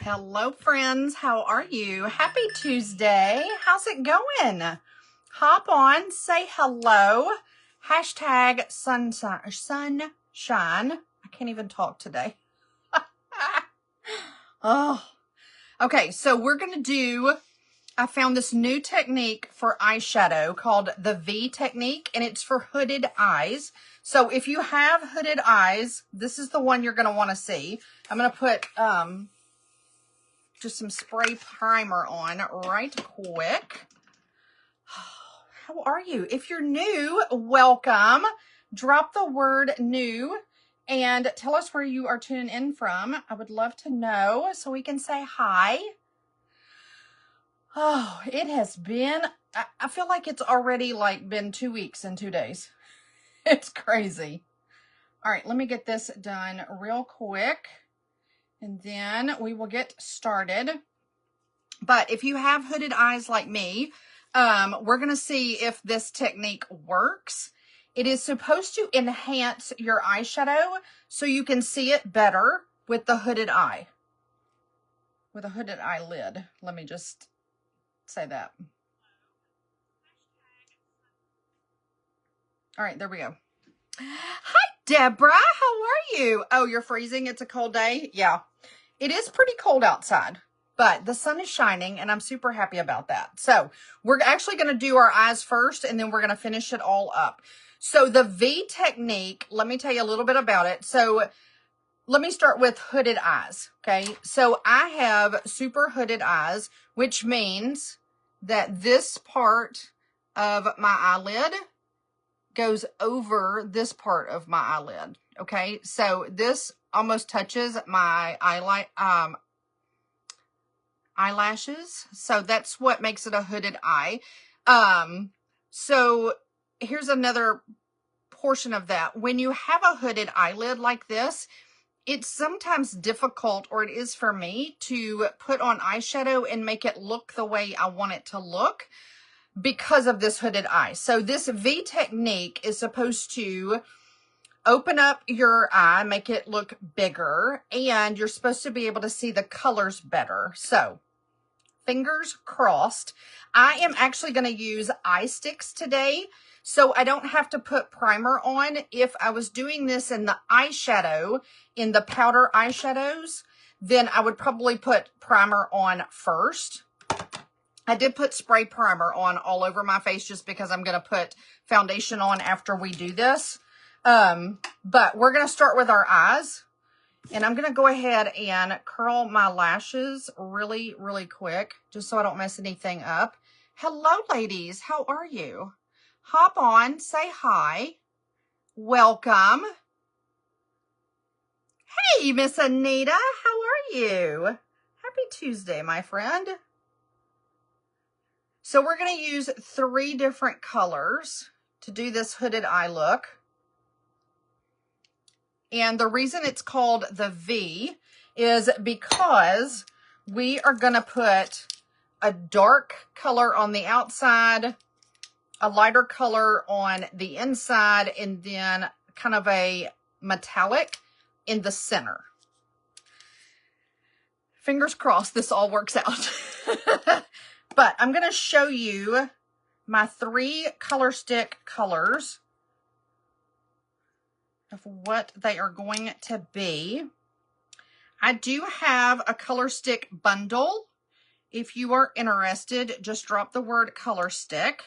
Hello, friends. How are you? Happy Tuesday. How's it going? Hop on, say hello. Hashtag sunshine. I can't even talk today. Oh, okay. So we're going to do, I found this new technique for eyeshadow called the V technique, and it's for hooded eyes. So if you have hooded eyes, this is the one you're going to want to see. I'm going to put, just some spray primer on right quick. How are you? If you're new, welcome. Drop the word new and tell us where you are tuning in from. I would love to know so we can say hi. Oh, it has been, I feel like it's already been 2 weeks and 2 days. It's crazy. All right, let me get this done real quick and then we will get started. But if you have hooded eyes like me, we're going to see if this technique works. It is supposed to enhance your eyeshadow so you can see it better with the hooded eye. With a hooded eyelid. Let me just say that. All right, there we go. Hi, Deborah. How are you? Oh, you're freezing? It's a cold day? Yeah. It is pretty cold outside. But the sun is shining, and I'm super happy about that. So we're actually going to do our eyes first, and then we're going to finish it all up. So the V technique, let me tell you a little bit about it. So let me start with hooded eyes, okay? So I have super hooded eyes, which means that this part of my eyelid goes over this part of my eyelid, okay? So this almost touches my eyelashes, so that's what makes it a hooded eye. So here's another portion of that. When you have a hooded eyelid like this, it's sometimes difficult, or it is for me, to put on eyeshadow and make it look the way I want it to look because of this hooded eye. So this V technique is supposed to open up your eye, make it look bigger, and you're supposed to be able to see the colors better. So fingers crossed. I am actually going to use eye sticks today, so I don't have to put primer on. If I was doing this in the eyeshadow, in the powder eyeshadows, then I would probably put primer on first. I did put spray primer on all over my face just because I'm going to put foundation on after we do this. But we're going to start with our eyes. And I'm going to go ahead and curl my lashes really, really quick, just so I don't mess anything up. Hello, ladies. How are you? Hop on, say hi. Welcome. Hey, Miss Anita. How are you? Happy Tuesday, my friend. So we're going to use 3 different colors to do this hooded eye look. And the reason it's called the V is because we are going to put a dark color on the outside, a lighter color on the inside, and then kind of a metallic in the center. Fingers crossed this all works out. But I'm going to show you my 3 color stick colors of what they are going to be. I do have a color stick bundle. If you are interested, just drop the word color stick.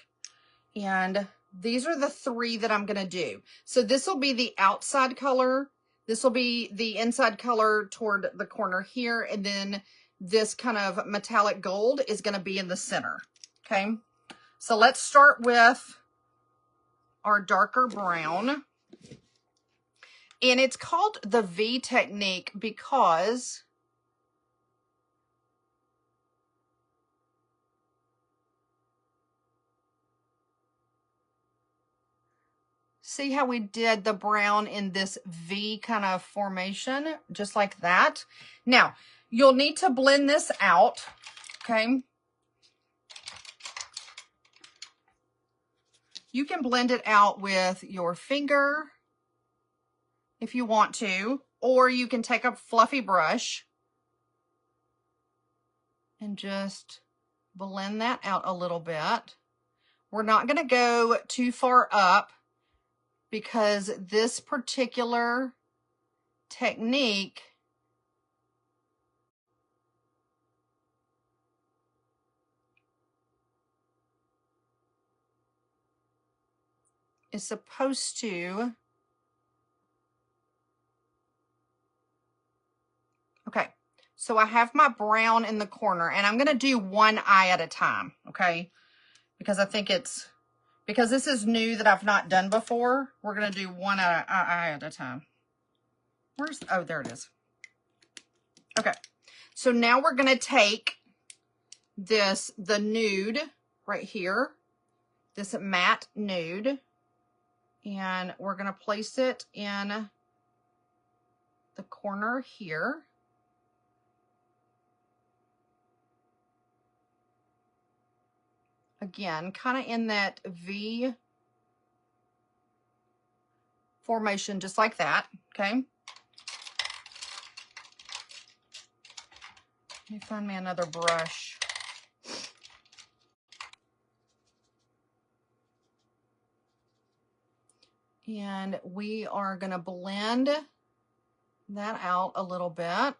And these are the 3 that I'm going to do. So this will be the outside color. This will be the inside color toward the corner here. And then this kind of metallic gold is going to be in the center. Okay. So let's start with our darker brown. And it's called the V technique because see how we did the brown in this V kind of formation, just like that. Now, you'll need to blend this out, okay? You can blend it out with your finger if you want to, or you can take a fluffy brush and just blend that out a little bit. We're not going to go too far up because this particular technique is supposed to, okay, so I have my brown in the corner and I'm going to do one eye at a time, okay, because I think it's, because this is new that I've not done before, we're going to do one eye at a time. Where's, oh, there it is. Okay, so now we're going to take this, the nude right here, this matte nude, and we're going to place it in the corner here. Again, kind of in that V formation, just like that, okay? Let me find me another brush. And we are going to blend that out a little bit. I'm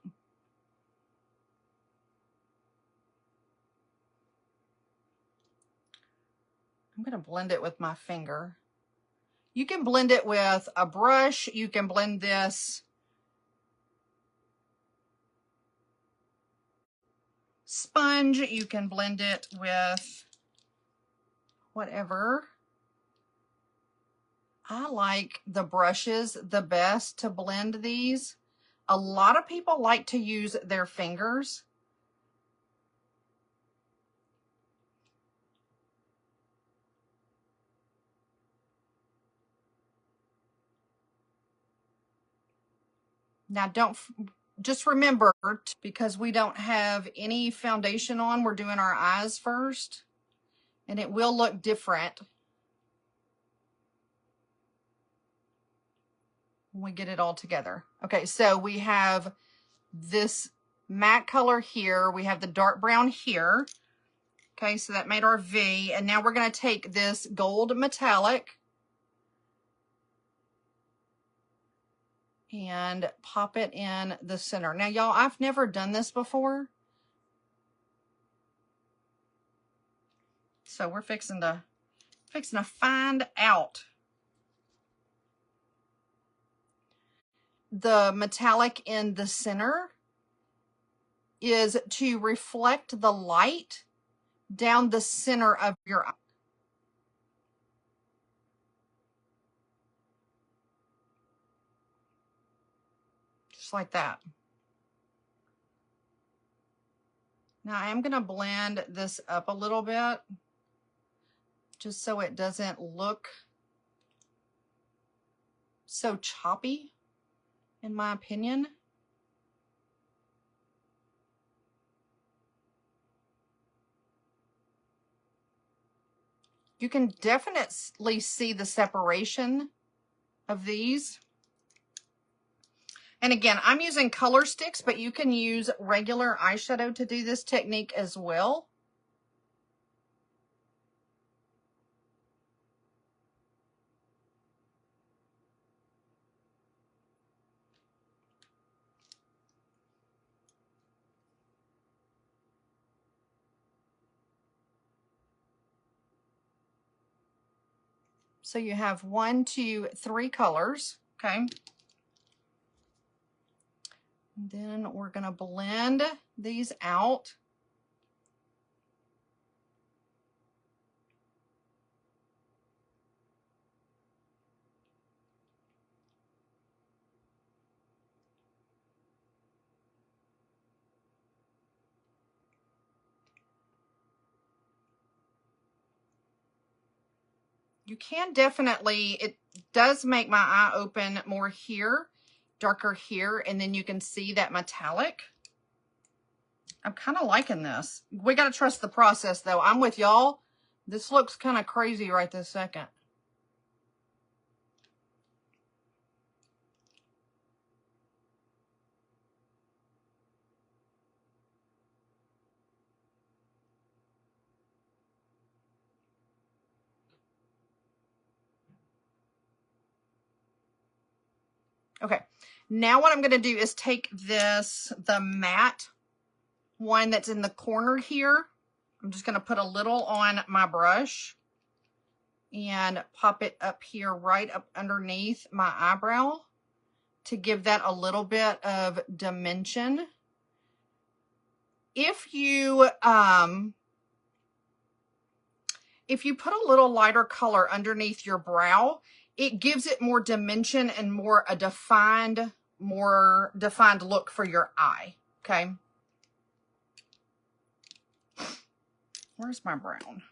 going to blend it with my finger. You can blend it with a brush. You can blend this sponge. You can blend it with whatever. I like the brushes the best to blend these. A lot of people like to use their fingers. Now just remember, because we don't have any foundation on, we're doing our eyes first, and it will look different when we get it all together. Okay, so we have this matte color here. We have the dark brown here. Okay, so that made our V. And now we're going to take this gold metallic and pop it in the center. Now, y'all, I've never done this before. So we're fixing to find out. The metallic in the center is to reflect the light down the center of your eye. Just like that. Now I am going to blend this up a little bit just so it doesn't look so choppy, in my opinion. You can definitely see the separation of these. And again, I'm using color sticks, but you can use regular eyeshadow to do this technique as well. So you have 1, 2, 3 colors, okay? And then we're going to blend these out. You can definitely, it does make my eye open more here, darker here, and then you can see that metallic. I'm kind of liking this. We got to trust the process, though. I'm with y'all. This looks kind of crazy right this second. Okay, now what I'm going to do is take the matte one that's in the corner here. I'm just going to put a little on my brush and pop it up here right up underneath my eyebrow to give that a little bit of dimension. If you put a little lighter color underneath your brow, it gives it more dimension and more defined look for your eye. Okay. Where's my brown?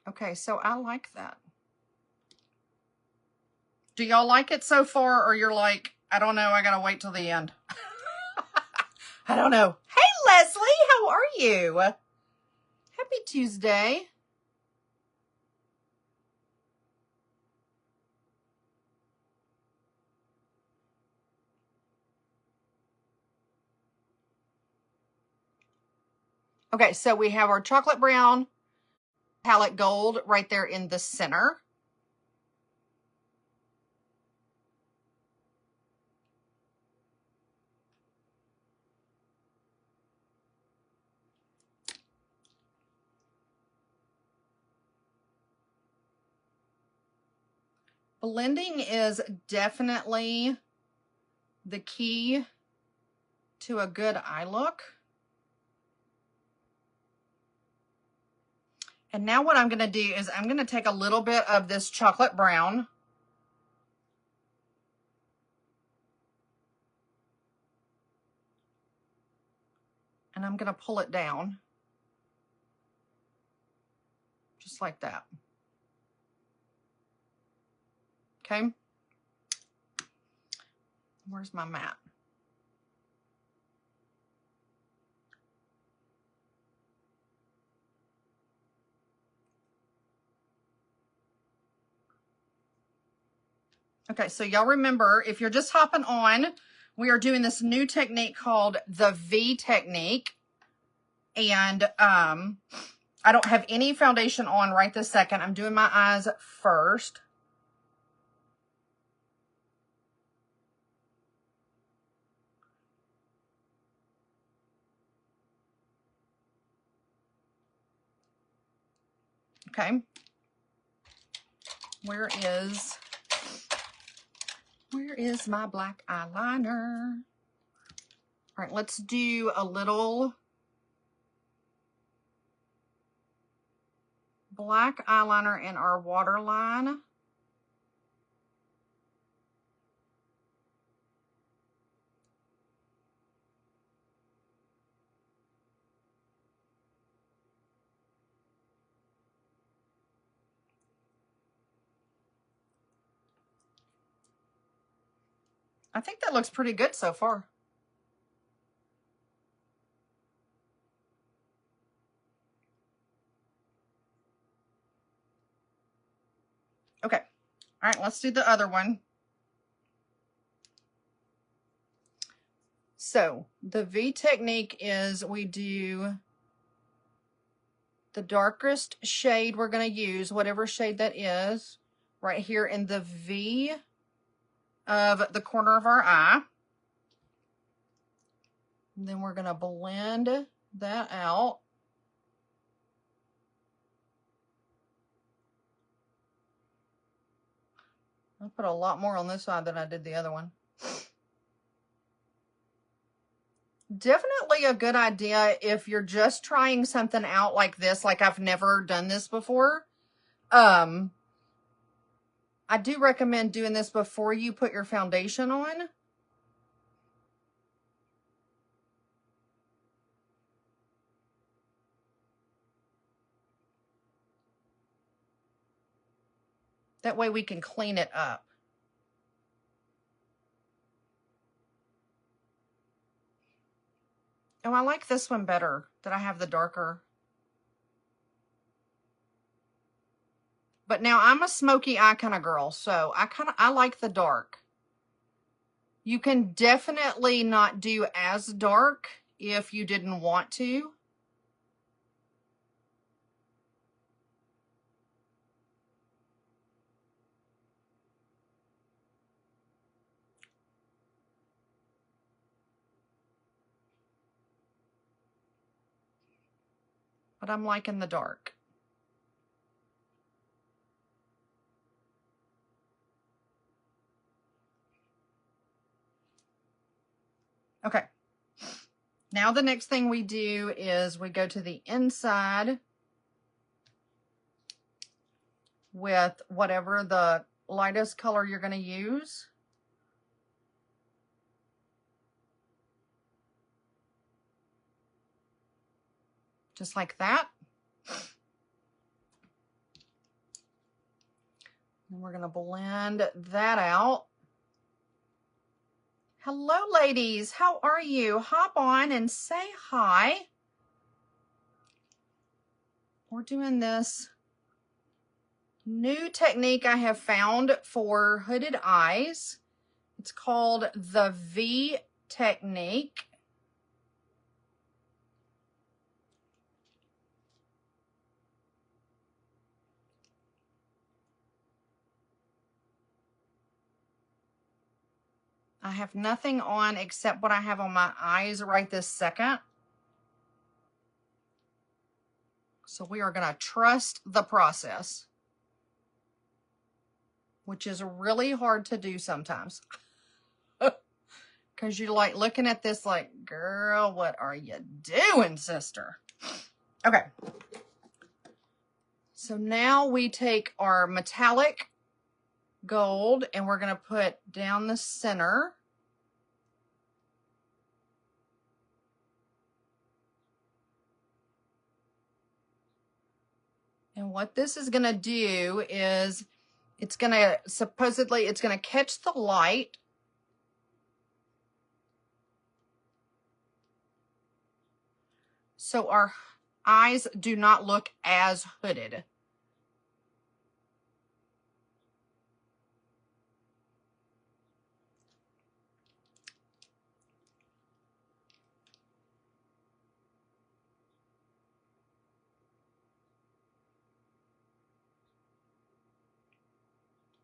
Okay, so I like that. Do y'all like it so far, or you're like, I don't know, I gotta wait till the end? I don't know. Hey, Leslie, how are you? Happy Tuesday. Okay, so we have our chocolate brown, palette gold right there in the center. Blending is definitely the key to a good eye look. And now what I'm going to do is I'm going to take a little bit of this chocolate brown and I'm going to pull it down just like that. Okay. Where's my mat? Okay, so y'all remember, if you're just hopping on, we are doing this new technique called the V technique. And I don't have any foundation on right this second. I'm doing my eyes first. Okay. Where is my black eyeliner? All right, let's do a little black eyeliner in our waterline. I think that looks pretty good so far. Okay. All right, let's do the other one. So the V technique is we do the darkest shade we're going to use, whatever shade that is, right here in the V of the corner of our eye. And then we're going to blend that out. I put a lot more on this side than I did the other one. Definitely a good idea if you're just trying something out like this, like I've never done this before. I do recommend doing this before you put your foundation on. That way we can clean it up. Oh, I like this one better, that I have the darker. But now I'm a smoky eye kind of girl, so I like the dark. You can definitely not do as dark if you didn't want to. But I'm liking the dark. Okay. Now the next thing we do is we go to the inside with whatever the lightest color you're going to use. Just like that. And we're going to blend that out. Hello, ladies. How are you? Hop on and say hi. We're doing this new technique I have found for hooded eyes. It's called the V technique. I have nothing on except what I have on my eyes right this second. So we are going to trust the process, which is really hard to do sometimes. Because you're like looking at this like, girl, what are you doing, sister? Okay. So now we take our metallic gold and we're going to put down the center. And what this is going to do is it's going to supposedly, it's going to catch the light. So our eyes do not look as hooded.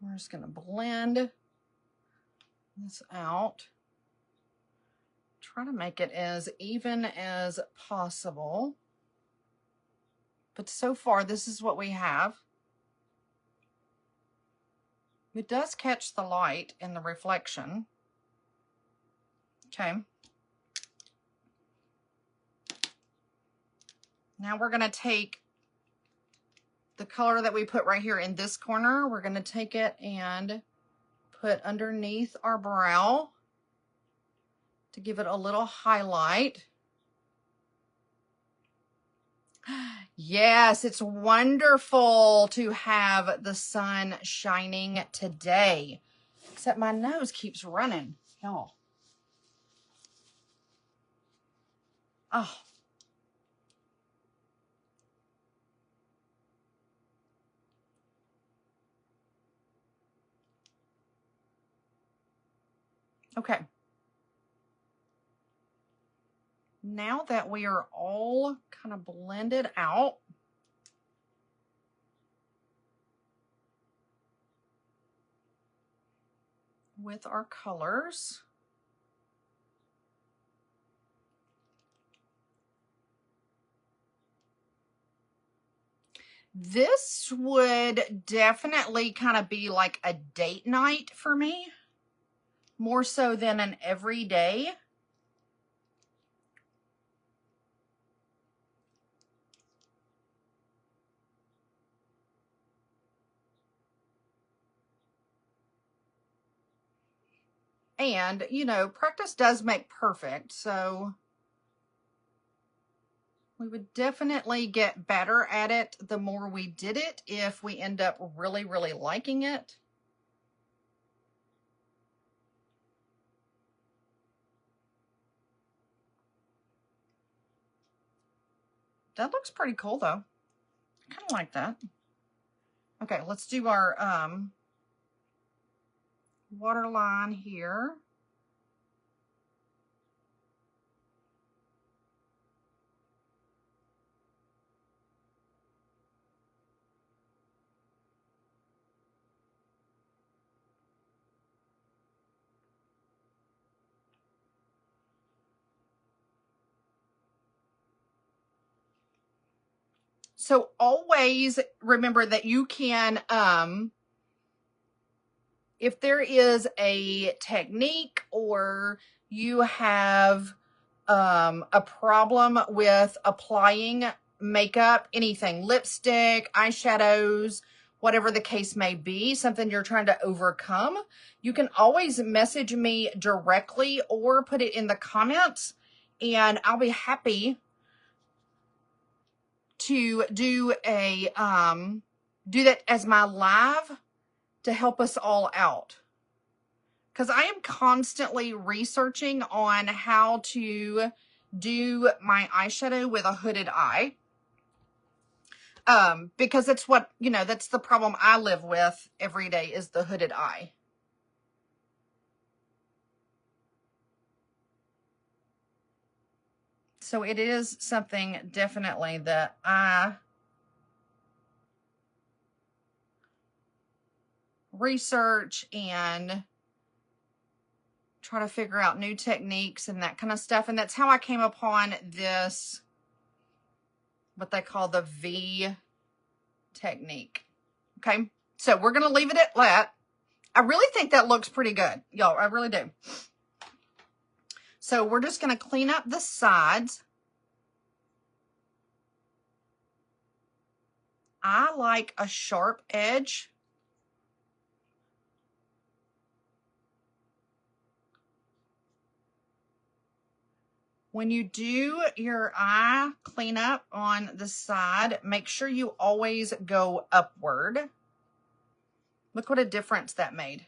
We're just going to blend this out. Try to make it as even as possible. But so far, this is what we have. It does catch the light in the reflection. Okay. Now we're going to take the color that we put right here in this corner. We're going to take it and put underneath our brow to give it a little highlight. Yes, it's wonderful to have the sun shining today. Except my nose keeps running, y'all. Oh. Okay. Now that we are all kind of blended out, with our colors, this would definitely kind of be like a date night for me, more so than an everyday. And, you know, practice does make perfect, so we would definitely get better at it the more we did it if we end up really, really liking it. That looks pretty cool though. I kind of like that. Okay, let's do our waterline here. So always remember that you can, if there is a technique or you have a problem with applying makeup, anything, lipstick, eyeshadows, whatever the case may be, something you're trying to overcome, you can always message me directly or put it in the comments, and I'll be happy to do a do that as my live to help us all out, because I am constantly researching on how to do my eyeshadow with a hooded eye, because that's what, you know, that's the problem I live with every day, is the hooded eye. So it is something definitely that I research and try to figure out new techniques and that kind of stuff. And that's how I came upon this, what they call the V technique. Okay, so we're going to leave it at that. I really think that looks pretty good, y'all. I really do. So we're just going to clean up the sides. I like a sharp edge. When you do your eye cleanup on the side, make sure you always go upward. Look what a difference that made.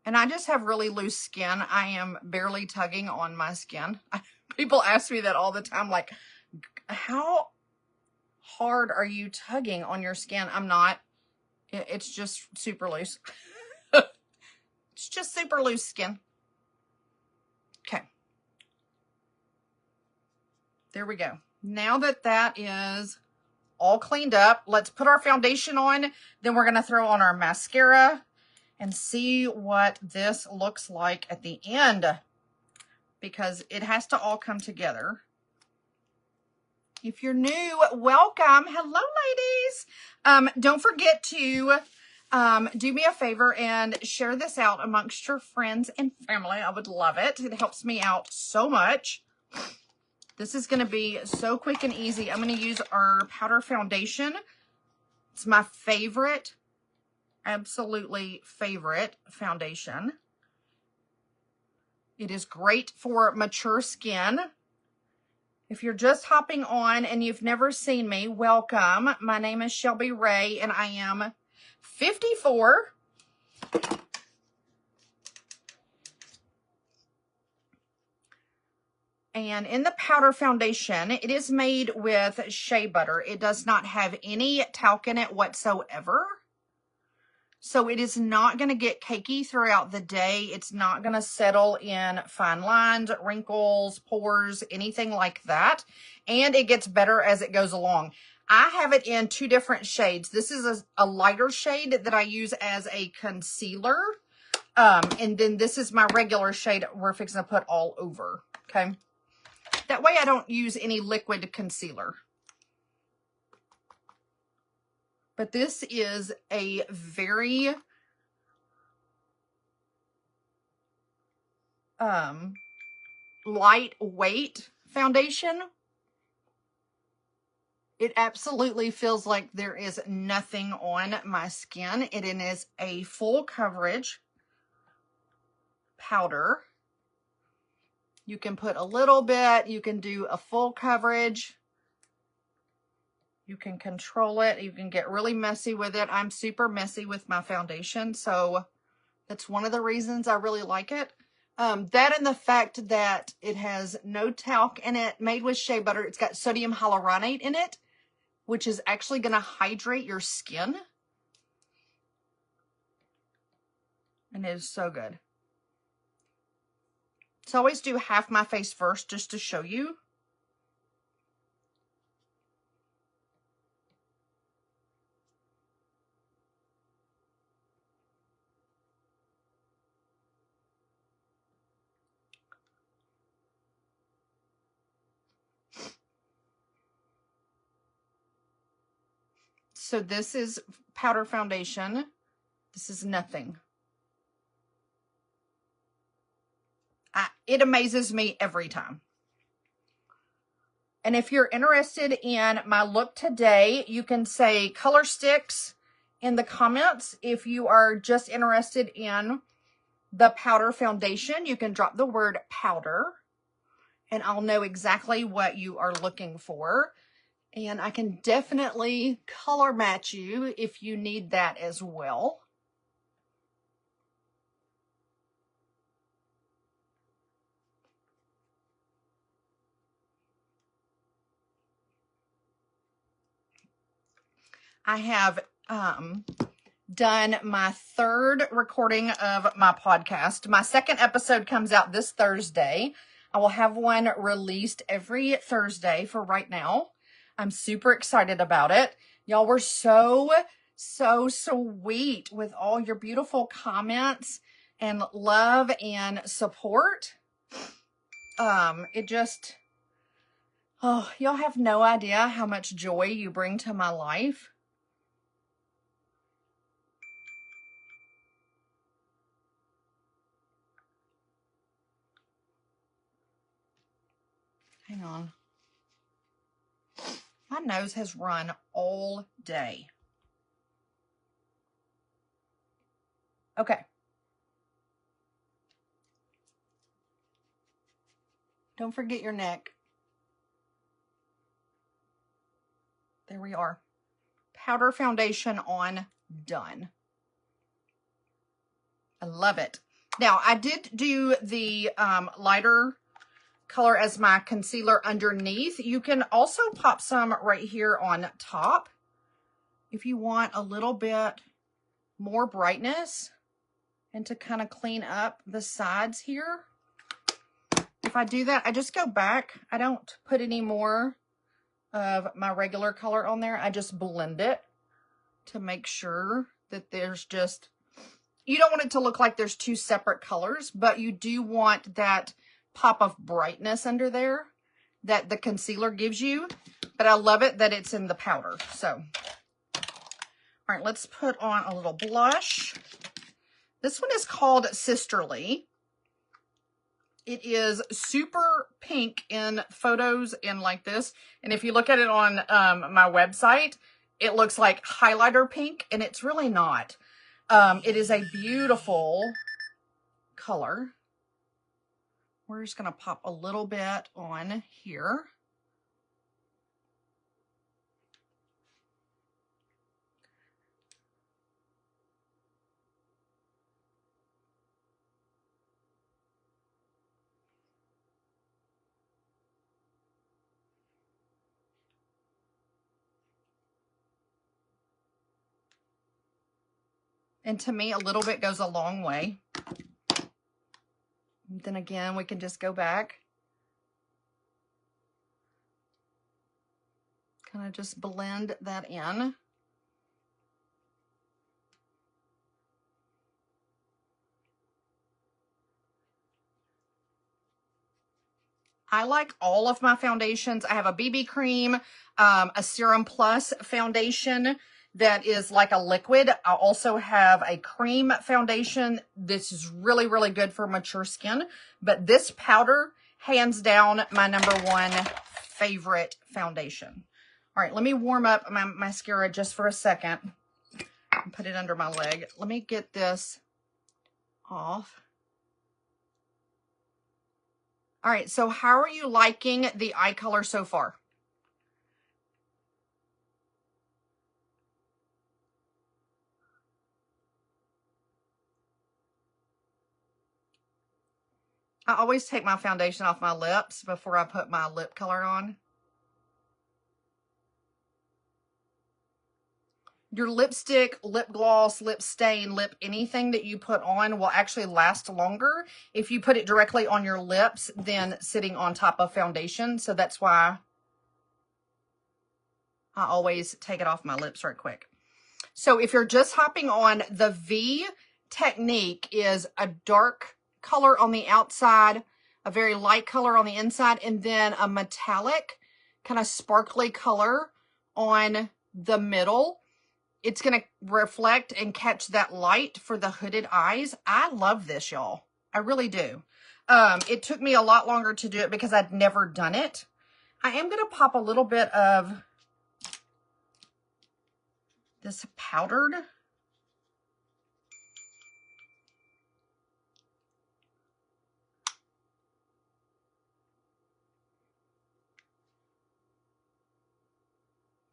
And I just have really loose skin. I am barely tugging on my skin. People ask me that all the time, like, how hard are you tugging on your skin? I'm not. It's just super loose. It's just super loose skin. Okay. There we go. Now that that is all cleaned up, let's put our foundation on. Then we're going to throw on our mascara and see what this looks like at the end, because it has to all come together. If you're new, welcome. Hello, ladies. Don't forget to do me a favor and share this out amongst your friends and family. I would love it. It helps me out so much. This is going to be so quick and easy. I'm going to use our powder foundation. It's my favorite, absolutely favorite foundation. It is great for mature skin. If you're just hopping on and you've never seen me, welcome. My name is Shelby Ray and I am 54. And in the powder foundation, it is made with shea butter. It does not have any talc in it whatsoever. So it is not going to get cakey throughout the day. It's not going to settle in fine lines, wrinkles, pores, anything like that. And it gets better as it goes along. I have it in 2 different shades. This is a lighter shade that I use as a concealer. And then this is my regular shade we're fixing to put all over. Okay. That way I don't use any liquid concealer. But this is a very lightweight foundation. It absolutely feels like there is nothing on my skin. It is a full coverage powder. You can put a little bit, you can do a full coverage. You can control it. You can get really messy with it. I'm super messy with my foundation, so That's one of the reasons I really like it. That and the fact that it has no talc in it, made with shea butter. It's got sodium hyaluronate in it, which is actually going to hydrate your skin. And it is so good. So I always do half my face first just to show you. So this is powder foundation. This is nothing. It amazes me every time. And if you're interested in my look today, you can say color sticks in the comments. If you are just interested in the powder foundation, you can drop the word powder and I'll know exactly what you are looking for. And I can definitely color match you if you need that as well. I have done my third recording of my podcast. My second episode comes out this Thursday. I will have one released every Thursday for right now. I'm super excited about it. Y'all were so sweet with all your beautiful comments and love and support. It just, oh, y'all have no idea how much joy you bring to my life. Hang on. My nose has run all day. Okay. Don't forget your neck. There we are. Powder foundation on, done. I love it. Now, I did do the lighter color as my concealer underneath. You can also pop some right here on top if you want a little bit more brightness and to kind of clean up the sides here. If I do that, I just go back. I don't put any more of my regular color on there. I just blend it to make sure that there's just, you don't want it to look like there's two separate colors, but you do want that pop of brightness under there that the concealer gives you. But I love it that it's in the powder. So, all right, let's put on a little blush. This one is called Sisterly. It is super pink in photos and like this. And if you look at it on my website, it looks like highlighter pink, and it's really not. It is a beautiful color. We're just going to pop a little bit on here. And to me, a little bit goes a long way. And then again, we can just go back. Kind of just blend that in. I like all of my foundations. I have a BB cream, a Serum Plus foundation that is like a liquid. I also have a cream foundation. This is really, really good for mature skin. But this powder, hands down, my #1 favorite foundation. All right, let me warm up my mascara just for a second and put it under my leg. Let me get this off. All right, so how are you liking the eye color so far? I always take my foundation off my lips before I put my lip color on. Your lipstick, lip gloss, lip stain, lip anything that you put on will actually last longer if you put it directly on your lips than sitting on top of foundation. So that's why I always take it off my lips right quick. So if you're just hopping on, the V technique is a dark color on the outside, a very light color on the inside, and then a metallic kind of sparkly color on the middle. It's going to reflect and catch that light for the hooded eyes. I love this, y'all. I really do. It took me a lot longer to do it because I'd never done it. I am going to pop a little bit of this powdered.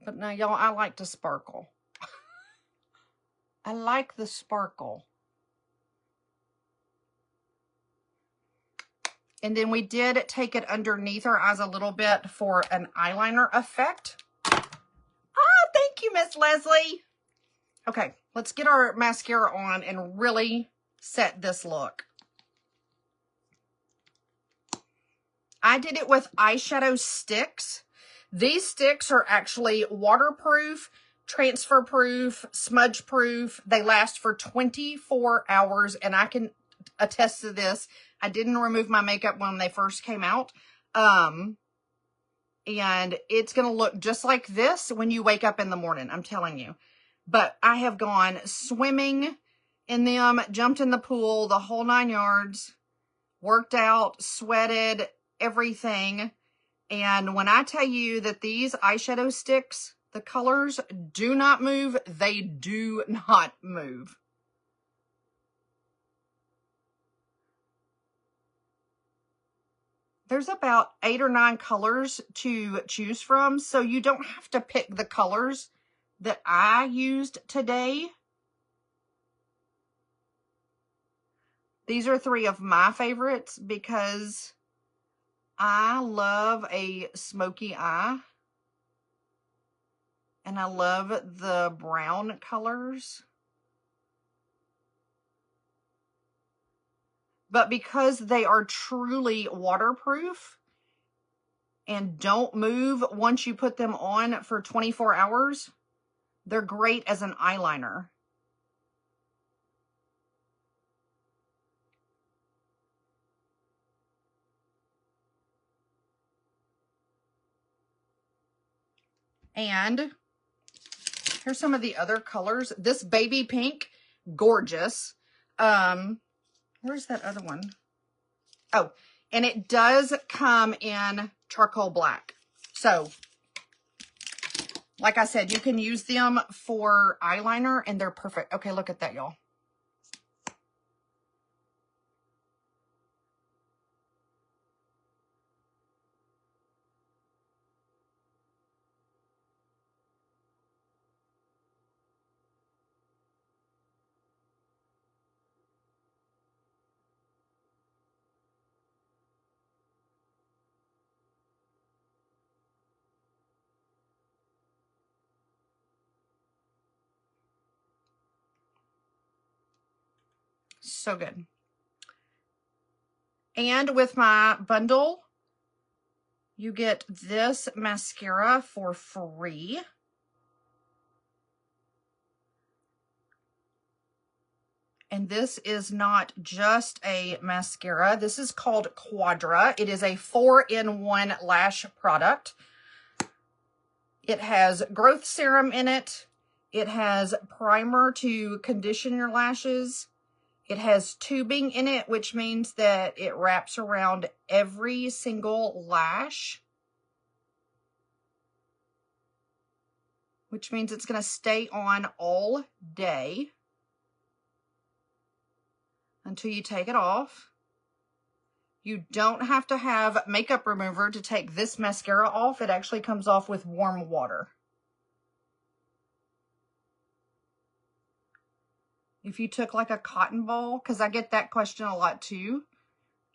But now, y'all, I like to sparkle. I like the sparkle. And then we did take it underneath our eyes a little bit for an eyeliner effect. Ah, thank you, Miss Leslie. Okay, let's get our mascara on and really set this look. I did it with eyeshadow sticks. These sticks are actually waterproof, transfer proof, smudge proof. They last for 24 hours, and I can attest to this. I didn't remove my makeup when they first came out. And it's going to look just like this when you wake up in the morning, I'm telling you. But I have gone swimming in them, jumped in the pool, the whole 9 yards, worked out, sweated, everything. And when I tell you that these eyeshadow sticks, the colors do not move, they do not move. There's about 8 or 9 colors to choose from, so you don't have to pick the colors that I used today. These are 3 of my favorites because I love a smoky eye. And I love the brown colors. But because they are truly waterproof and don't move once you put them on for 24 hours, they're great as an eyeliner. And here's some of the other colors. This baby pink, gorgeous. Where's that other one? Oh, and it does come in charcoal black. So, like I said, you can use them for eyeliner and they're perfect. Okay, look at that, y'all. So good. And with my bundle, you get this mascara for free. And this is not just a mascara. This is called Quadra. It is a 4-in-1 lash product. It has growth serum in it. It has primer to condition your lashes. It has tubing in it, which means that it wraps around every single lash, which means it's going to stay on all day until you take it off. You don't have to have makeup remover to take this mascara off. It actually comes off with warm water. If you took like a cotton ball, because I get that question a lot too.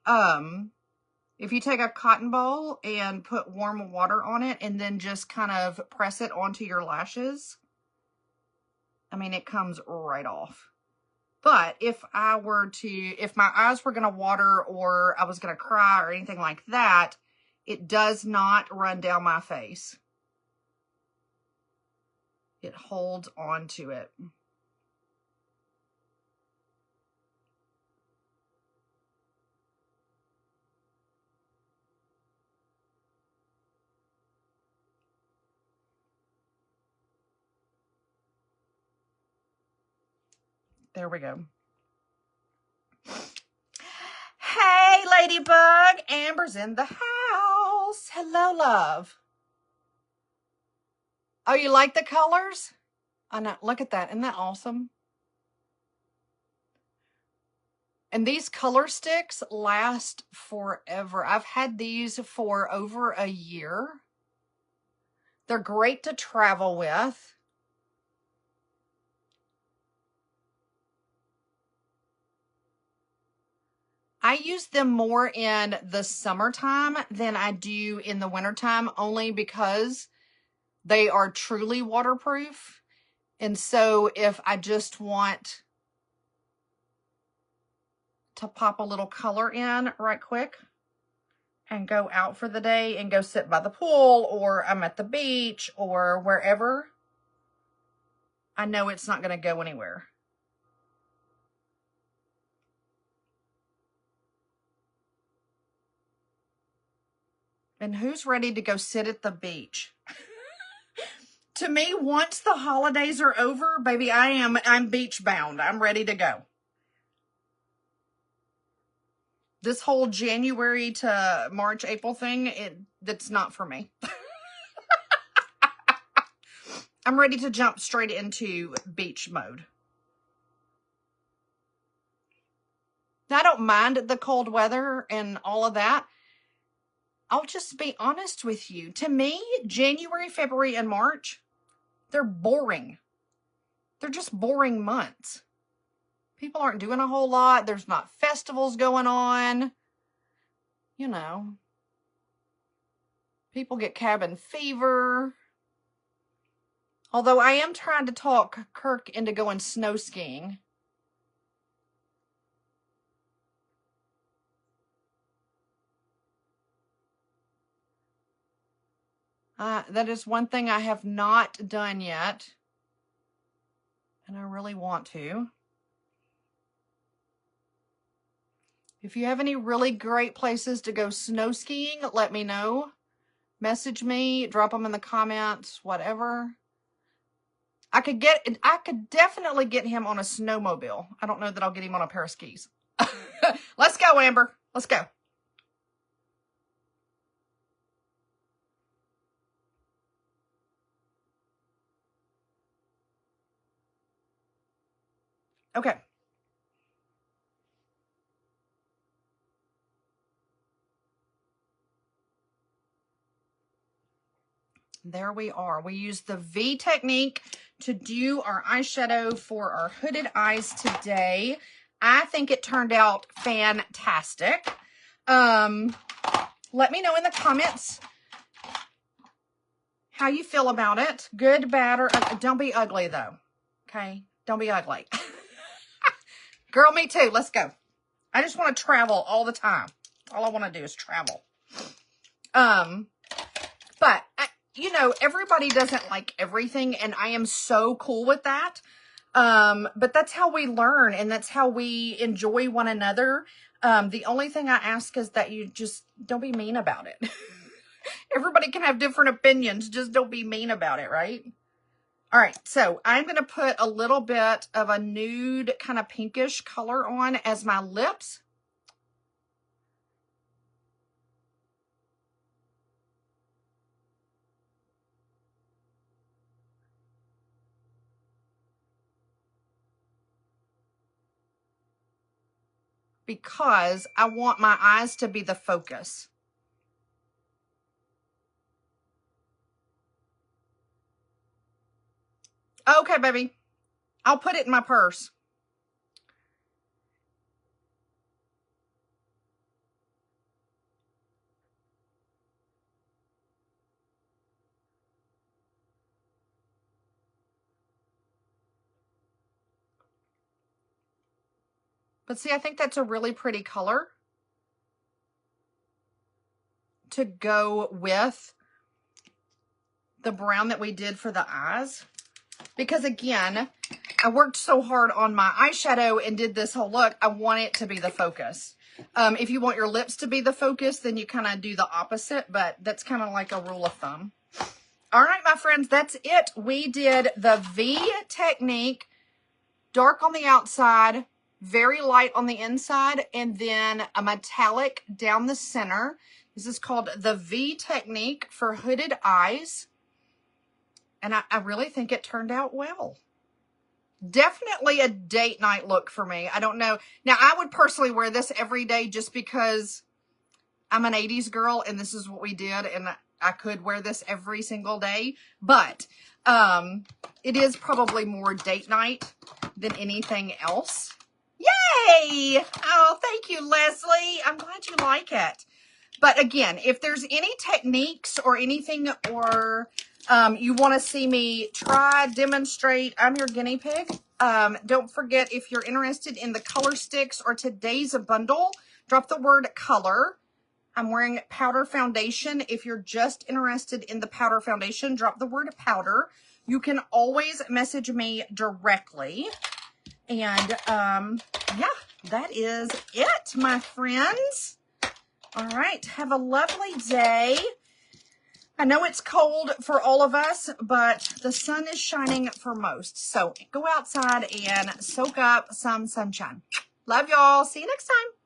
If you take a cotton ball and put warm water on it and then just kind of press it onto your lashes, I mean, it comes right off. But if my eyes were going to water or I was going to cry or anything like that, it does not run down my face. It holds on to it. There we go. Hey, Ladybug. Amber's in the house. Hello, love. Oh, you like the colors? I know. Look at that. Isn't that awesome? And these color sticks last forever. I've had these for over a year. They're great to travel with. I use them more in the summertime than I do in the wintertime, only because they are truly waterproof. And so if I just want to pop a little color in right quick and go out for the day and go sit by the pool, or I'm at the beach or wherever, I know it's not going to go anywhere. And who's ready to go sit at the beach? To me, once the holidays are over, baby, I'm beach bound. I'm ready to go. This whole January to March, April thing, that's not for me. I'm ready to jump straight into beach mode. Now, I don't mind the cold weather and all of that. I'll just be honest with you. To me, January, February, and March, they're boring. They're just boring months. People aren't doing a whole lot. There's not festivals going on. You know, people get cabin fever. Although I am trying to talk Kirk into going snow skiing. That is one thing I have not done yet. And I really want to. If you have any really great places to go snow skiing, let me know. Message me, drop them in the comments, whatever. I could definitely get him on a snowmobile. I don't know that I'll get him on a pair of skis. Let's go, Amber. Let's go. Okay. There we are. We used the V technique to do our eyeshadow for our hooded eyes today. I think it turned out fantastic. Let me know in the comments how you feel about it. Good, bad, or don't be ugly though. Okay? Don't be ugly. Girl, me too. Let's go. I just want to travel all the time. All I want to do is travel. But you know, everybody doesn't like everything, and I am so cool with that. But that's how we learn, and that's how we enjoy one another. The only thing I ask is that you just don't be mean about it. Everybody can have different opinions. Just don't be mean about it, right? All right, so I'm going to put a little bit of a nude kind of pinkish color on as my lips. Because I want my eyes to be the focus. Okay, baby. I'll put it in my purse. But see, I think that's a really pretty color to go with the brown that we did for the eyes. Because again, I worked so hard on my eyeshadow and did this whole look. I want it to be the focus. If you want your lips to be the focus, then you kind of do the opposite, but that's kind of like a rule of thumb. All right, my friends, that's it. We did the V technique, dark on the outside, very light on the inside, and then a metallic down the center. This is called the V technique for hooded eyes. And I really think it turned out well. Definitely a date night look for me. I don't know. Now, I would personally wear this every day just because I'm an 80s girl and this is what we did. And I could wear this every single day. But it is probably more date night than anything else. Yay! Oh, thank you, Leslie. I'm glad you like it. But again, if there's any techniques or anything or you want to see me try, demonstrate, I'm your guinea pig. Don't forget, if you're interested in the color sticks or today's bundle, drop the word color. I'm wearing powder foundation. If you're just interested in the powder foundation, drop the word powder. You can always message me directly. And yeah, that is it, my friends. All right, have a lovely day. I know it's cold for all of us, but the sun is shining for most. So go outside and soak up some sunshine. Love y'all. See you next time.